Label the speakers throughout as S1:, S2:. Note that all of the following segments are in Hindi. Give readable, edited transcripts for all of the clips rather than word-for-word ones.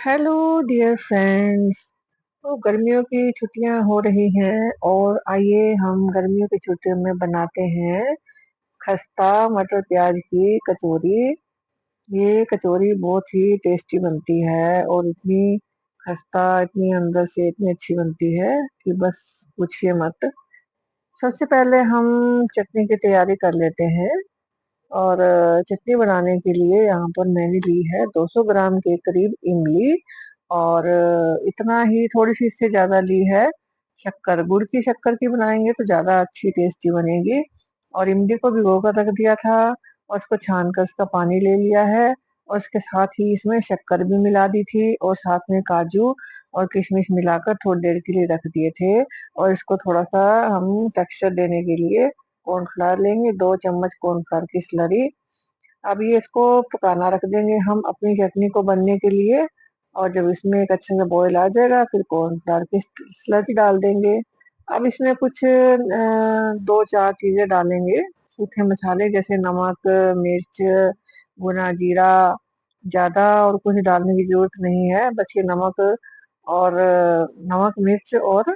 S1: Hello dear friends. तो गर्मियों की छुट्टियां हो रही हैं और आइए हम गर्मियों की छुट्टियों में बनाते हैं खस्ता मटर प्याज की कचौरी। ये कचौरी बहुत ही टेस्टी बनती है और इतनी खस्ता इतनी अंदर से इतनी अच्छी बनती है कि बस पूछिए मत। सबसे पहले हम चटनी की तैयारी कर लेते हैं। और चटनी बनाने के लिए यहाँ पर मैंने ली है 200 ग्राम के करीब इमली। और इतना ही थोड़ी सी इससे ज्यादा ली है शक्कर। गुड़ की शक्कर की बनाएंगे तो ज्यादा अच्छी टेस्टी बनेगी। और इमली को भिगो कर रख दिया था और उसको छान कर उसका पानी ले लिया है। और उसके साथ ही इसमें शक्कर भी मिला दी थी और साथ में काजू और किशमिश मिलाकर थोड़ी देर के लिए रख दिए थे। और इसको थोड़ा सा हम टेक्सचर देने के लिए कॉर्नफ्लावर लेंगे, 2 चम्मच कॉर्नफ्लावर की स्लरी। अब ये इसको पकाना रख देंगे हम अपनी चटनी को बनने के लिए। और जब इसमें एक अच्छे से बॉईल आ जाएगा फिर कॉर्नफ्लावर की स्लरी डाल देंगे। अब इसमें कुछ 2-4 चीजें डालेंगे। सूखे मसाले जैसे नमक, मिर्च, भुना जीरा। ज्यादा और कुछ डालने की जरूरत नहीं है, बस ये नमक और नमक मिर्च और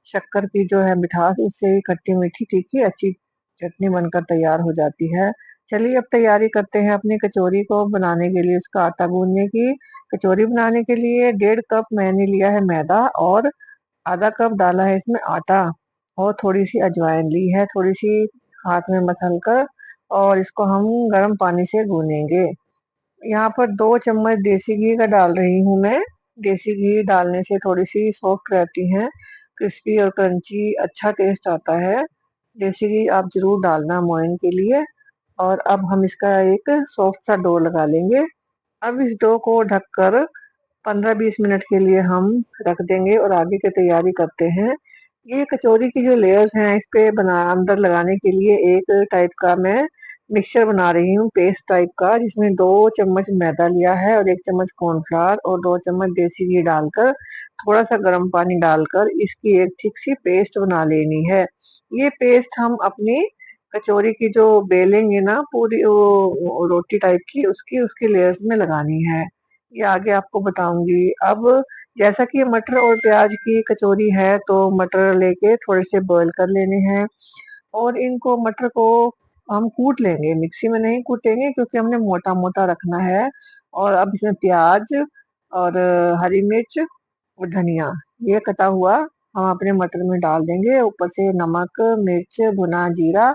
S1: शक्कर की जो है मिठास, उससे ही खट्टी मीठी तीखी अच्छी चटनी बनकर तैयार हो जाती है। चलिए अब तैयारी करते हैं अपनी कचौरी को बनाने के लिए, उसका आटा गूंदने की। कचौरी बनाने के लिए 1.5 कप मैंने लिया है मैदा और आधा कप डाला है इसमें आटा। और थोड़ी सी अजवाइन ली है, थोड़ी सी हाथ में मसल कर। और इसको हम गर्म पानी से गूनेंगे। यहाँ पर 2 चम्मच देसी घी का डाल रही हूँ मैं। देसी घी डालने से थोड़ी सी सॉफ्ट रहती हैं, क्रिस्पी और क्रंची अच्छा टेस्ट आता है। देसी घी आप जरूर डालना मोयन के लिए। और अब हम इसका एक सॉफ्ट सा डो लगा लेंगे। अब इस डो को ढककर 15-20 मिनट के लिए हम रख देंगे और आगे की तैयारी करते हैं। ये कचौरी की जो लेयर्स हैं इस पे बना अंदर लगाने के लिए एक टाइप का मैं मिक्सचर बना रही हूँ, पेस्ट टाइप का, जिसमें 2 चम्मच मैदा लिया है और 1 चम्मच कॉर्नफ्लावर और 2 चम्मच देसी घी डालकर थोड़ा सा गर्म पानी डालकर इसकी एक ठीक सी पेस्ट बना लेनी है। ये पेस्ट हम अपनी कचौरी की जो बेलेंगे ना पूरी वो रोटी टाइप की, उसकी उसकी लेयर्स में लगानी है। ये आगे आपको बताऊंगी। अब जैसा कि ये मटर और प्याज की कचौरी है तो मटर लेके थोड़े से बॉईल कर लेने हैं। और इनको मटर को हम कूट लेंगे, मिक्सी में नहीं कूटेंगे क्योंकि हमने मोटा मोटा रखना है। और अब इसमें प्याज और हरी मिर्च और धनिया ये कटा हुआ हम अपने मटर में डाल देंगे। ऊपर से नमक, मिर्च, भुना जीरा,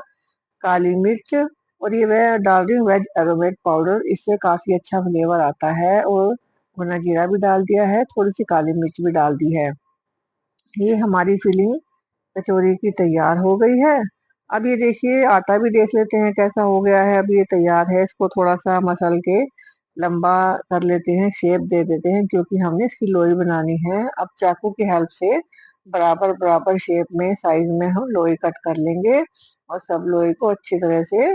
S1: काली मिर्च। और ये मैं डाल रही हूँ वेज एरोमेट पाउडर, इससे काफी अच्छा फ्लेवर आता है। और भुना जीरा भी डाल दिया है, थोड़ी सी काली मिर्च भी डाल दी है। ये हमारी फिलिंग कचौरी की तैयार हो गई है। अब ये देखिए आटा भी देख लेते हैं कैसा हो गया है। अब ये तैयार है, इसको थोड़ा सा मसल के लंबा कर लेते हैं, शेप दे देते हैं क्योंकि हमने इसकी लोई बनानी है। अब चाकू की हेल्प से बराबर बराबर शेप में साइज में हम लोई कट कर लेंगे और सब लोई को अच्छी तरह से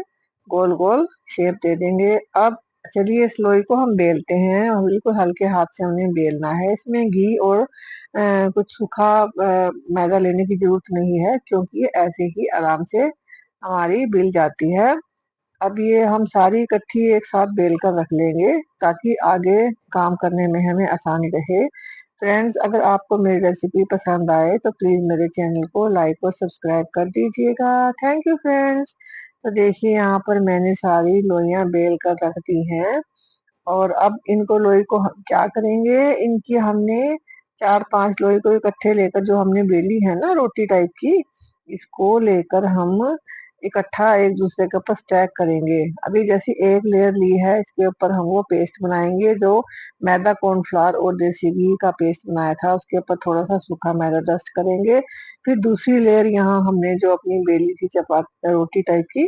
S1: गोल गोल शेप दे देंगे। अब चलिए इस लोई को हम बेलते हैं और बिल्कुल हल्के हाथ से हमने बेलना है। इसमें घी और कुछ सूखा मैदा लेने की जरूरत नहीं है क्योंकि ये ऐसे ही आराम से हमारी बिल जाती है। अब ये हम सारी इकट्ठी एक साथ बेल कर रख लेंगे ताकि आगे काम करने में हमें आसानी रहे। फ्रेंड्स, अगर आपको मेरी रेसिपी पसंद आए तो प्लीज मेरे चैनल को लाइक और सब्सक्राइब कर दीजिएगा। Thank you friends. तो देखिए यहाँ पर मैंने सारी लोइयां बेल कर रख दी हैं। और अब इनको लोई को हम क्या करेंगे, इनकी हमने 4-5 लोई को इकट्ठे लेकर जो हमने बेली है ना रोटी टाइप की, इसको लेकर हम इकट्ठा एक दूसरे के ऊपर स्टैक करेंगे। अभी जैसी एक लेयर ली है इसके ऊपर हम वो पेस्ट बनाएंगे जो मैदा कॉर्नफ्लावर और देसी घी का पेस्ट बनाया था, उसके ऊपर थोड़ा सा सूखा मैदा डस्ट करेंगे। फिर दूसरी लेयर यहाँ हमने जो अपनी बेली थी चपाती रोटी टाइप की,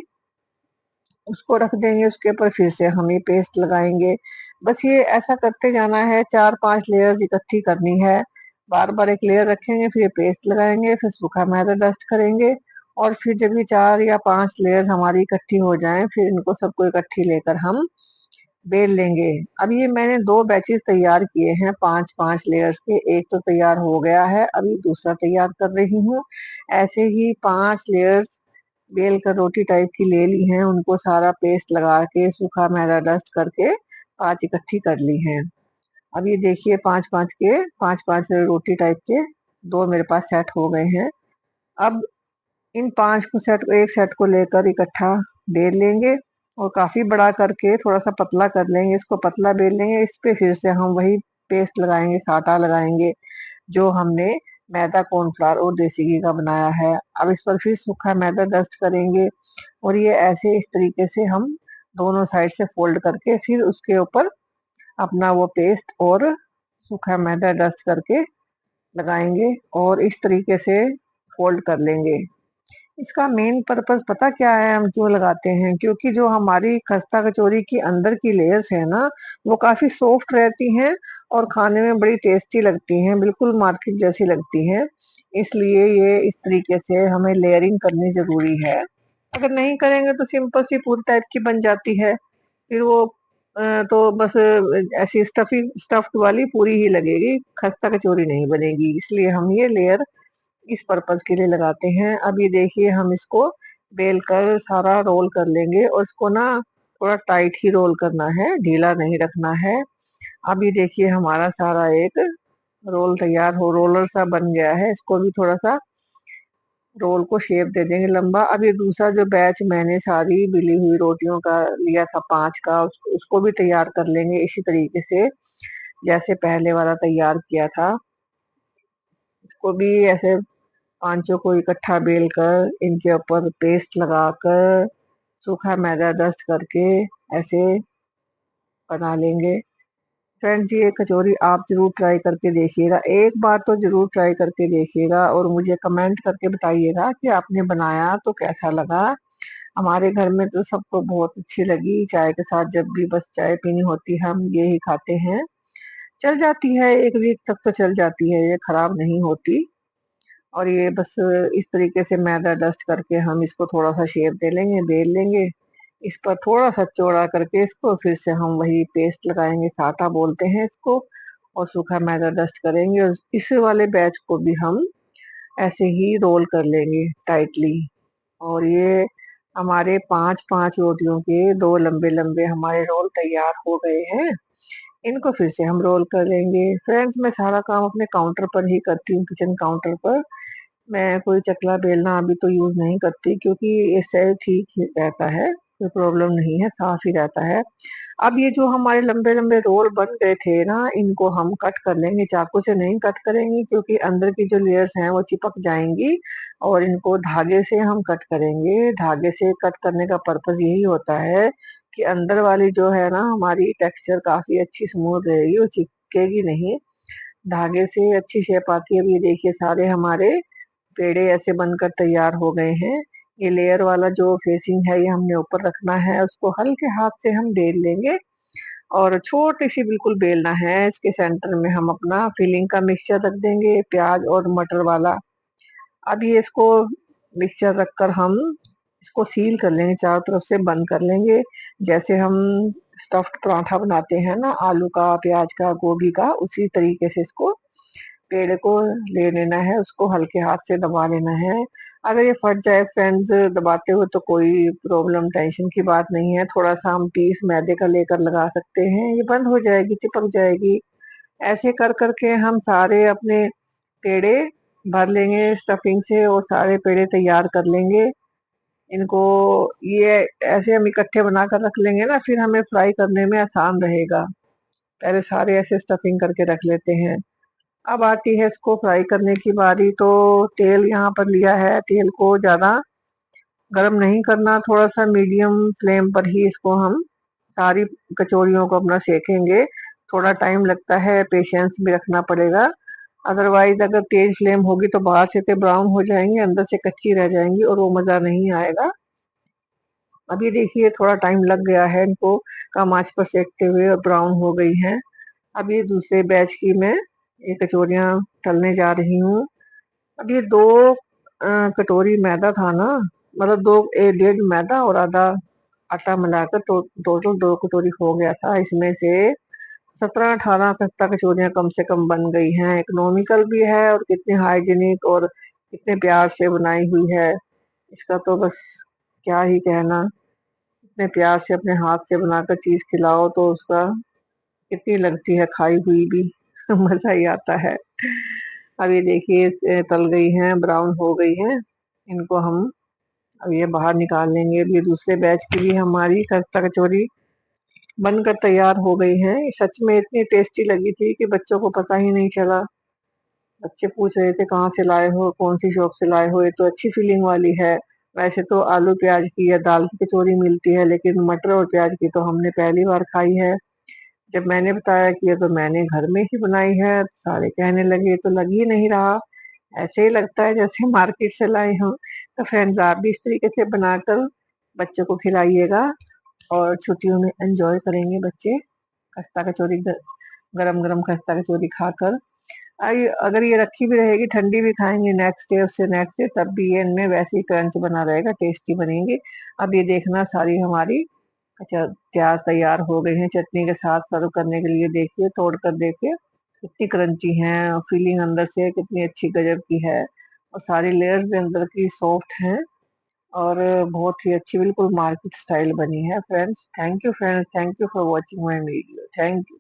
S1: उसको रख देंगे, उसके ऊपर फिर से हम ये पेस्ट लगाएंगे। बस ये ऐसा करते जाना है, 4-5 लेयर्स इकट्ठी करनी है। बार बार एक लेयर रखेंगे, फिर पेस्ट लगाएंगे, फिर सूखा मैदा डस्ट करेंगे। और फिर जब ये 4 या 5 लेयर्स हमारी इकट्ठी हो जाएं फिर इनको सबको इकट्ठी लेकर हम बेल लेंगे। अब ये मैंने 2 बैचेस तैयार किए हैं 5-5 लेयर्स के, एक तो तैयार हो गया है, अभी दूसरा तैयार कर रही हूँ। ऐसे ही 5 लेयर्स बेल कर रोटी टाइप की ले ली हैं, उनको सारा पेस्ट लगा के सूखा मैदा डस्ट करके 5 इकट्ठी कर ली हैं। अब ये देखिए पांच पांच रोटी टाइप के दो मेरे पास सेट हो गए हैं। अब इन पांच को एक सेट को लेकर इकट्ठा बेल लेंगे और काफी बड़ा करके थोड़ा सा पतला कर लेंगे, इसको पतला बेल लेंगे। इस पे फिर से हम वही पेस्ट लगाएंगे, साटा लगाएंगे जो हमने मैदा कॉर्नफ्लावर और देसी घी का बनाया है। अब इस पर फिर सूखा मैदा डस्ट करेंगे और ये ऐसे इस तरीके से हम दोनों साइड से फोल्ड करके फिर उसके ऊपर अपना वो पेस्ट और सूखा मैदा डस्ट करके लगाएंगे और इस तरीके से फोल्ड कर लेंगे। इसका मेन पर्पस पता क्या है हम क्यों लगाते हैं? क्योंकि जो हमारी खस्ता कचौरी की अंदर की लेयर्स है ना, वो काफी सॉफ्ट रहती हैं और खाने में बड़ी टेस्टी लगती हैं, बिल्कुल मार्केट जैसी लगती हैं। इसलिए ये इस तरीके से हमें लेयरिंग करनी जरूरी है। अगर नहीं करेंगे तो सिंपल सी पूरी टाइप की बन जाती है। फिर वो तो बस ऐसी स्टफ्ड वाली पूरी ही लगेगी, खस्ता कचौरी नहीं बनेगी। इसलिए हम ये लेयर इस पर्पज के लिए लगाते हैं। अब ये देखिए हम इसको बेल कर सारा रोल कर लेंगे और इसको ना थोड़ा टाइट ही रोल करना है, ढीला नहीं रखना है। अब ये देखिए हमारा सारा एक रोल तैयार हो रोलर सा बन गया है। इसको भी थोड़ा सा रोल को शेप दे देंगे लंबा। अब ये दूसरा जो बैच मैंने सारी बिली हुई रोटियों का लिया था पांच का, उसको भी तैयार कर लेंगे इसी तरीके से जैसे पहले वाला तैयार किया था। इसको भी ऐसे पांचों को इकट्ठा बेल कर इनके ऊपर पेस्ट लगाकर सूखा मैदा डस्ट करके ऐसे बना लेंगे। फ्रेंड्स ये कचौरी आप जरूर ट्राई करके देखिएगा, एक बार तो जरूर ट्राई करके देखिएगा और मुझे कमेंट करके बताइएगा कि आपने बनाया तो कैसा लगा। हमारे घर में तो सबको बहुत अच्छी लगी, चाय के साथ जब भी बस चाय पीनी होती है हम ये ही खाते हैं। चल जाती है, एक वीक तक तो चल जाती है, ये खराब नहीं होती। और ये बस इस तरीके से मैदा डस्ट करके हम इसको थोड़ा सा शेप दे लेंगे, बेल लेंगे। इस पर थोड़ा सा चौड़ा करके इसको फिर से हम वही पेस्ट लगाएंगे, साटा बोलते हैं इसको, और सूखा मैदा डस्ट करेंगे और इस वाले बैच को भी हम ऐसे ही रोल कर लेंगे टाइटली। और ये हमारे पांच पांच रोटियों के दो लंबे लंबे हमारे रोल तैयार हो गए हैं। इनको फिर से हम रोल कर लेंगे। फ्रेंड्स मैं सारा काम अपने काउंटर पर ही करती हूँ, किचन काउंटर पर। मैं कोई चकला बेलना अभी तो यूज नहीं करती क्योंकि इससे ठीक ही रहता है, कोई प्रॉब्लम नहीं है, साफ ही रहता है। अब ये जो हमारे लंबे लंबे रोल बन गए थे ना, इनको हम कट कर लेंगे। चाकू से नहीं कट करेंगे क्योंकि अंदर की जो लेयर्स हैं वो चिपक जाएंगी। और इनको धागे से हम कट करेंगे। धागे से कट करने का पर्पज यही होता है कि अंदर वाली जो है ना हमारी टेक्सचर काफी अच्छी स्मूथ रहेगी, वो चिपकेगी नहीं। धागे से अच्छी शेप आती है। अब ये देखिए सारे हमारे पेड़े ऐसे बनकर तैयार हो गए हैं। ये लेयर वाला जो फेसिंग है ये हमने ऊपर रखना है, उसको हल्के हाथ से हम बेल लेंगे और छोटी सी बिल्कुल बेलना है। इसके सेंटर में हम अपना फिलिंग का मिक्सचर रख देंगे, प्याज और मटर वाला। अब ये इसको मिक्सचर रखकर हम इसको सील कर लेंगे, चारों तरफ से बंद कर लेंगे। जैसे हम स्टफ्ड पराठा बनाते हैं ना, आलू का, प्याज का, गोभी का, उसी तरीके से इसको पेड़ को ले लेना है, उसको हल्के हाथ से दबा लेना है। अगर ये फट जाए फ्रेंड्स दबाते हुए तो कोई प्रॉब्लम टेंशन की बात नहीं है, थोड़ा सा हम पीस मैदे का लेकर लगा सकते हैं, ये बंद हो जाएगी, चिपक जाएगी। ऐसे कर करके हम सारे अपने पेड़े भर लेंगे स्टफिंग से और सारे पेड़े तैयार कर लेंगे। इनको ये ऐसे हम इकट्ठे बनाकर रख लेंगे ना, फिर हमें फ्राई करने में आसान रहेगा। पहले सारे ऐसे स्टफिंग करके रख लेते हैं। अब आती है इसको फ्राई करने की बारी। तो तेल यहाँ पर लिया है, तेल को ज्यादा गरम नहीं करना, थोड़ा सा मीडियम फ्लेम पर ही इसको हम सारी कचौरियों को अपना सेकेंगे। थोड़ा टाइम लगता है, पेशेंस भी रखना पड़ेगा। अदरवाइज अगर तेज फ्लेम होगी तो बाहर से तो ब्राउन हो जाएंगी, अंदर से कच्ची रह जाएंगी और वो मजा नहीं आएगा। अभी देखिए थोड़ा टाइम लग गया है इनको कम आंच पर सेकते हुए और ब्राउन हो गई हैं। अब ये दूसरे बैच की मैं ये कचौरियां तलने जा रही हूँ। अब ये दो कटोरी मैदा था ना, मतलब दो डेढ़ मैदा और आधा आटा मिलाकर टोटल दो कटोरी हो गया था। इसमें से 17-18 खस्ता कचौरियां कम से कम बन गई हैं। इकोनॉमिकल भी है और कितने हाइजीनिक और कितने प्यार से बनाई हुई है, इसका तो बस क्या ही कहना। इतने प्यार से अपने हाथ से बनाकर चीज खिलाओ तो उसका कितनी लगती है खाई हुई भी। मजा ही आता है। अब ये देखिए तल गई हैं, ब्राउन हो गई हैं। इनको हम अब ये बाहर निकाल लेंगे। अब ये दूसरे बैच की भी हमारी खस्ता कचौरी बनकर तैयार हो गई है। सच में इतनी टेस्टी लगी थी कि बच्चों को पता ही नहीं चला। बच्चे पूछ रहे थे कहाँ से लाए हो, कौन सी शॉप से लाए हो, ये तो अच्छी फीलिंग वाली है। वैसे तो आलू प्याज की या दाल की कचौरी मिलती है, लेकिन मटर और प्याज की तो हमने पहली बार खाई है। जब मैंने बताया कि ये तो मैंने घर में ही बनाई है, तो सारे कहने लगे ये तो लग ही नहीं रहा, ऐसे ही लगता है जैसे मार्केट से लाए हों। तो फ्रेंड्स आप भी इस तरीके से बनाकर बच्चों को खिलाइएगा और छुट्टियों में एंजॉय करेंगे बच्चे खस्ता कचौरी गरम गरम खस्ता कचौरी खाकर। अगर ये रखी भी रहेगी, ठंडी भी खाएंगे नेक्स्ट डे, उससे नेक्स्ट डे, तब भी ये इनमें वैसे ही क्रंच बना रहेगा, टेस्टी बनेंगे। अब ये देखना सारी हमारी अच्छा क्या तैयार हो गई है चटनी के साथ सर्व करने के लिए। देखिए तोड़ कर देखिए कितनी क्रंची हैं, फीलिंग अंदर से कितनी अच्छी गजब की है, और सारी लेयर्स भी अंदर की सॉफ्ट हैं और बहुत ही अच्छी बिल्कुल मार्केट स्टाइल बनी है। Friends thank you, friends thank you for watching my video, thank you.